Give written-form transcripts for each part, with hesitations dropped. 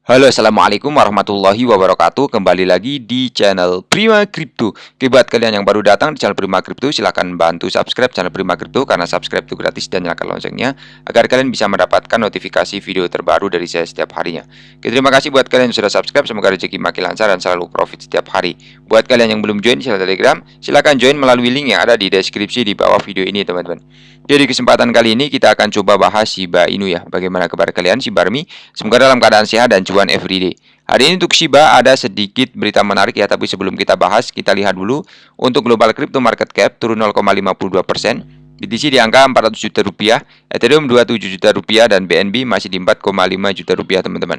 Halo, assalamualaikum warahmatullahi wabarakatuh. Kembali lagi di channel Prima Crypto. Oke, buat kalian yang baru datang di channel Prima Crypto, silahkan bantu subscribe channel Prima Crypto karena subscribe itu gratis dan nyalakan loncengnya agar kalian bisa mendapatkan notifikasi video terbaru dari saya setiap harinya. Oke, terima kasih buat kalian yang sudah subscribe. Semoga rezeki makin lancar dan selalu profit setiap hari. Buat kalian yang belum join channel Telegram, silahkan join melalui link yang ada di deskripsi di bawah video ini, teman-teman. Jadi kesempatan kali ini kita akan coba bahas Shiba Inu ya. Bagaimana kabar kalian, Shiba Army? Semoga dalam keadaan sehat dan cuan everyday. Hari ini untuk Shiba ada sedikit berita menarik ya, tapi sebelum kita bahas, kita lihat dulu untuk global crypto market cap turun 0,52%. BTC di angka 400 juta rupiah, Ethereum 27 juta rupiah, dan BNB masih di 4,5 juta rupiah, teman-teman.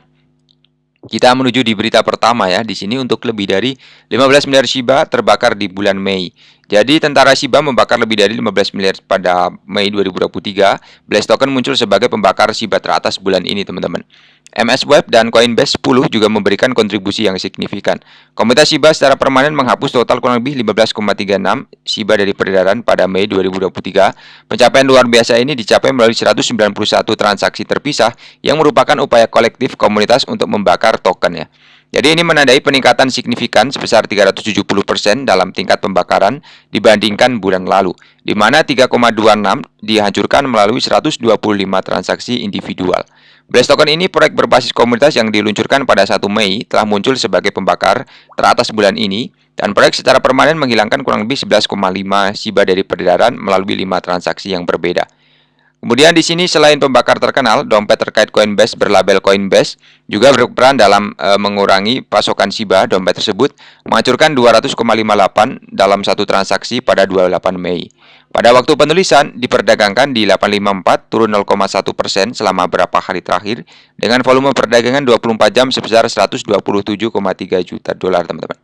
Kita menuju di berita pertama ya. Di sini untuk lebih dari 15 miliar Shiba terbakar di bulan Mei. Jadi tentara Shiba membakar lebih dari 15 miliar pada Mei 2023. Blaze Token muncul sebagai pembakar Shiba teratas bulan ini, teman-teman. MS Web dan Coinbase 10 juga memberikan kontribusi yang signifikan. Komunitas Shiba secara permanen menghapus total kurang lebih 15,36 Shiba dari peredaran pada Mei 2023. Pencapaian luar biasa ini dicapai melalui 191 transaksi terpisah yang merupakan upaya kolektif komunitas untuk membakar token ya. Jadi ini menandai peningkatan signifikan sebesar 370% dalam tingkat pembakaran dibandingkan bulan lalu, di mana 3,26 dihancurkan melalui 125 transaksi individual. Blaze Token ini proyek berbasis komunitas yang diluncurkan pada 1 Mei telah muncul sebagai pembakar teratas bulan ini, dan proyek secara permanen menghilangkan kurang lebih 11,5 Shiba dari peredaran melalui 5 transaksi yang berbeda. Kemudian di sini selain pembakar terkenal, dompet terkait Coinbase berlabel Coinbase juga berperan dalam mengurangi pasokan Shiba. Dompet tersebut menghancurkan 200,58 dalam satu transaksi pada 28 Mei. Pada waktu penulisan diperdagangkan di 854, turun 0,1% selama beberapa hari terakhir dengan volume perdagangan 24 jam sebesar 127,3 juta dolar, teman-teman.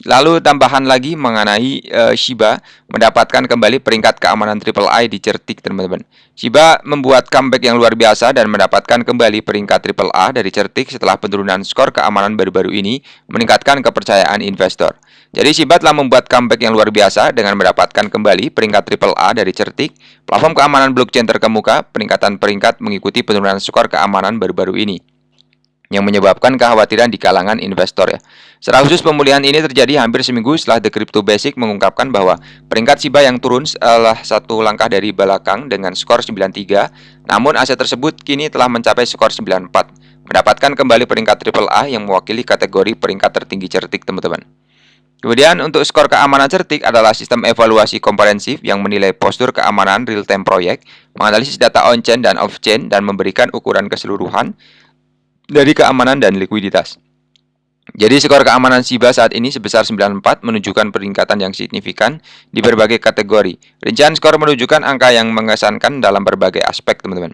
Lalu tambahan lagi mengenai Shiba mendapatkan kembali peringkat keamanan AAA di Certik, teman-teman. Shiba membuat comeback yang luar biasa dan mendapatkan kembali peringkat AAA dari Certik setelah penurunan skor keamanan baru-baru ini meningkatkan kepercayaan investor. Jadi Shiba telah membuat comeback yang luar biasa dengan mendapatkan kembali peringkat AAA dari Certik, platform keamanan blockchain terkemuka. Peningkatan peringkat mengikuti penurunan skor keamanan baru-baru ini yang menyebabkan kekhawatiran di kalangan investor ya. Secara khusus pemulihan ini terjadi hampir seminggu setelah The Crypto Basic mengungkapkan bahwa peringkat Shiba yang turun adalah satu langkah dari belakang dengan skor 93, namun aset tersebut kini telah mencapai skor 94, mendapatkan kembali peringkat AAA yang mewakili kategori peringkat tertinggi Certik, teman-teman. Kemudian untuk skor keamanan Certik adalah sistem evaluasi komprehensif yang menilai postur keamanan real-time proyek, menganalisis data on-chain dan off-chain, dan memberikan ukuran keseluruhan dari keamanan dan likuiditas. Jadi skor keamanan Shiba saat ini sebesar 94 menunjukkan peningkatan yang signifikan di berbagai kategori. Rincian skor menunjukkan angka yang mengesankan dalam berbagai aspek, teman-teman.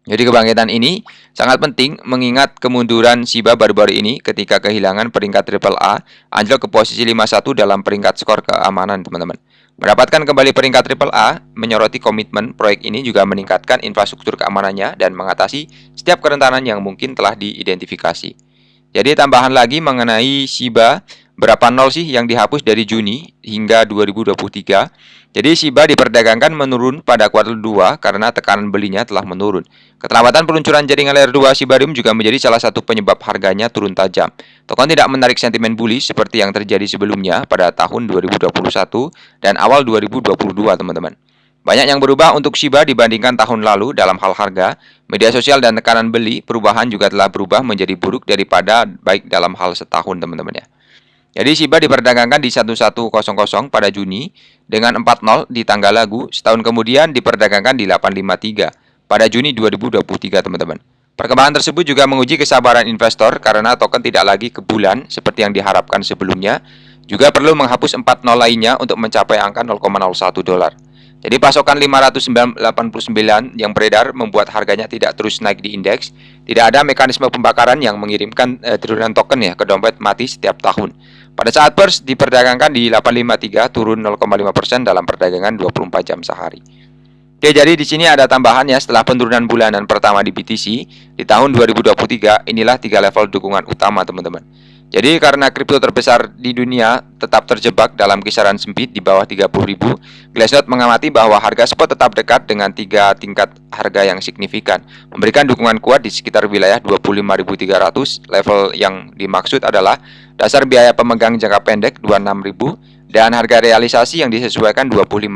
Jadi kebangkitan ini sangat penting mengingat kemunduran Shiba baru-baru ini ketika kehilangan peringkat AAA, anjlok ke posisi 51 dalam peringkat skor keamanan, teman-teman. Mendapatkan kembali peringkat AAA, menyoroti komitmen proyek ini juga meningkatkan infrastruktur keamanannya dan mengatasi setiap kerentanan yang mungkin telah diidentifikasi. Jadi tambahan lagi mengenai Shiba, berapa nol sih yang dihapus dari Juni hingga 2023? Jadi Shiba diperdagangkan menurun pada kuartal 2 karena tekanan belinya telah menurun. Keterlambatan peluncuran jaringan layer 2 Shibarium juga menjadi salah satu penyebab harganya turun tajam. Token tidak menarik sentimen bullish seperti yang terjadi sebelumnya pada tahun 2021 dan awal 2022, teman-teman. Banyak yang berubah untuk Shiba dibandingkan tahun lalu dalam hal harga, media sosial, dan tekanan beli. Perubahan juga telah berubah menjadi buruk daripada baik dalam hal setahun, teman-teman ya. Jadi Shiba diperdagangkan di 1100 pada Juni dengan 40 di tanggal lagu. Setahun kemudian diperdagangkan di 853 pada Juni 2023, teman-teman. Perkembangan tersebut juga menguji kesabaran investor karena token tidak lagi ke bulan seperti yang diharapkan sebelumnya. Juga perlu menghapus 40 lainnya untuk mencapai angka 0,01 dolar. Jadi pasokan 589 yang beredar membuat harganya tidak terus naik di indeks. Tidak ada mekanisme pembakaran yang mengirimkan triliunan token ya ke dompet mati setiap tahun. Pada saat pers diperdagangkan di 853, turun 0,5% dalam perdagangan 24 jam sehari. Oke, jadi di sini ada tambahan ya, setelah penurunan bulanan pertama di BTC di tahun 2023, inilah 3 level dukungan utama, teman-teman. Jadi karena kripto terbesar di dunia tetap terjebak dalam kisaran sempit di bawah 30.000, Glassnode mengamati bahwa harga spot tetap dekat dengan 3 tingkat harga yang signifikan, memberikan dukungan kuat di sekitar wilayah 25.300. Level yang dimaksud adalah dasar biaya pemegang jangka pendek 26.000 dan harga realisasi yang disesuaikan 25.000.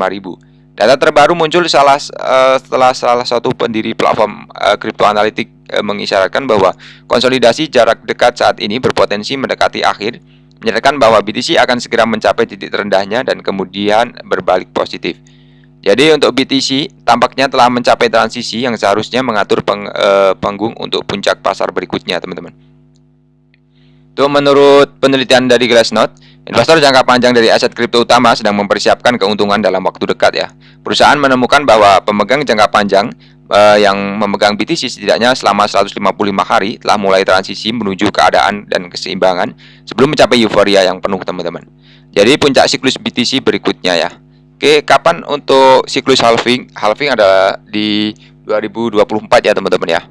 Data terbaru muncul setelah salah satu pendiri platform kripto analitik mengisyaratkan bahwa konsolidasi jarak dekat saat ini berpotensi mendekati akhir, menyatakan bahwa BTC akan segera mencapai titik terendahnya dan kemudian berbalik positif. Jadi untuk BTC tampaknya telah mencapai transisi yang seharusnya mengatur panggung untuk puncak pasar berikutnya, teman-teman. Itu menurut penelitian dari Glassnode, investor jangka panjang dari aset kripto utama sedang mempersiapkan keuntungan dalam waktu dekat ya. Perusahaan menemukan bahwa pemegang jangka panjang yang memegang BTC setidaknya selama 155 hari telah mulai transisi menuju keadaan dan keseimbangan sebelum mencapai euforia yang penuh, teman-teman. Jadi puncak siklus BTC berikutnya ya. Oke, kapan untuk siklus halving? Halving adalah di 2024 ya, teman-teman ya.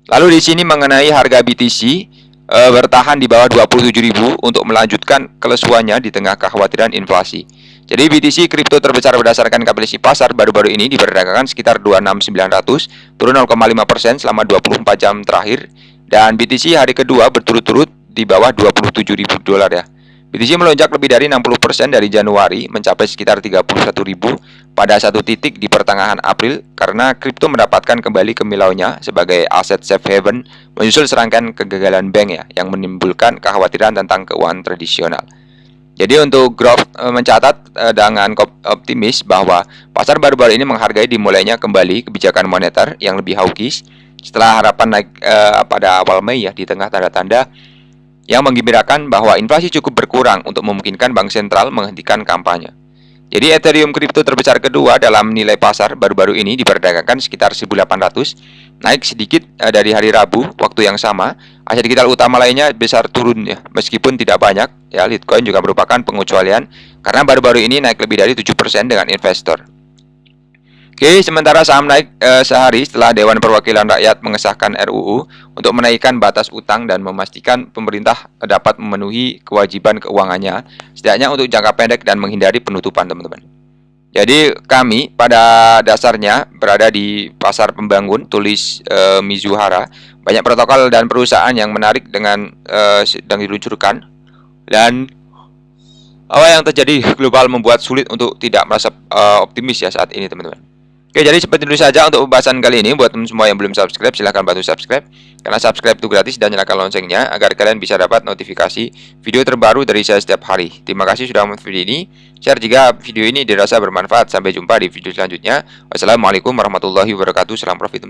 Lalu di sini mengenai harga BTC bertahan di bawah 27.000 untuk melanjutkan kelesuannya di tengah kekhawatiran inflasi. Jadi BTC kripto terbesar berdasarkan kapitalisasi pasar baru-baru ini diperdagangkan sekitar 26.900, turun 0,5% selama 24 jam terakhir, dan BTC hari kedua berturut-turut di bawah 27.000 dolar ya. BTC melonjak lebih dari 60% dari Januari, mencapai sekitar 31.000 pada satu titik di pertengahan April karena kripto mendapatkan kembali kemilauannya sebagai aset safe haven menyusul serangkaian kegagalan bank ya yang menimbulkan kekhawatiran tentang keuangan tradisional. Jadi untuk Grove mencatat dengan optimis bahwa pasar baru-baru ini menghargai dimulainya kembali kebijakan moneter yang lebih hawkish setelah harapan naik pada awal Mei ya, di tengah tanda-tanda yang menggembirakan bahwa inflasi cukup berkurang untuk memungkinkan bank sentral menghentikan kampanye. Jadi Ethereum kripto terbesar kedua dalam nilai pasar baru-baru ini diperdagangkan sekitar 1.800, naik sedikit dari hari Rabu waktu yang sama. Aset digital utama lainnya besar turun ya, meskipun tidak banyak ya. Litecoin juga merupakan pengecualian karena baru-baru ini naik lebih dari 7% dengan investor. Oke, sementara saham naik sehari setelah Dewan Perwakilan Rakyat mengesahkan RUU untuk menaikkan batas utang dan memastikan pemerintah dapat memenuhi kewajiban keuangannya, setidaknya untuk jangka pendek dan menghindari penutupan, teman-teman. Jadi kami pada dasarnya berada di pasar pembangun, tulis Mizuhara. Banyak protokol dan perusahaan yang menarik dengan sedang diluncurkan, dan apa yang terjadi global membuat sulit untuk tidak merasa optimis ya saat ini, teman-teman. Oke, jadi seperti itu saja untuk pembahasan kali ini. Buat teman semua yang belum subscribe, silahkan bantu subscribe, karena subscribe itu gratis, dan nyalakan loncengnya agar kalian bisa dapat notifikasi video terbaru dari saya setiap hari. Terima kasih sudah menonton video ini. Share jika video ini dirasa bermanfaat. Sampai jumpa di video selanjutnya. Wassalamualaikum warahmatullahi wabarakatuh. Salam profit.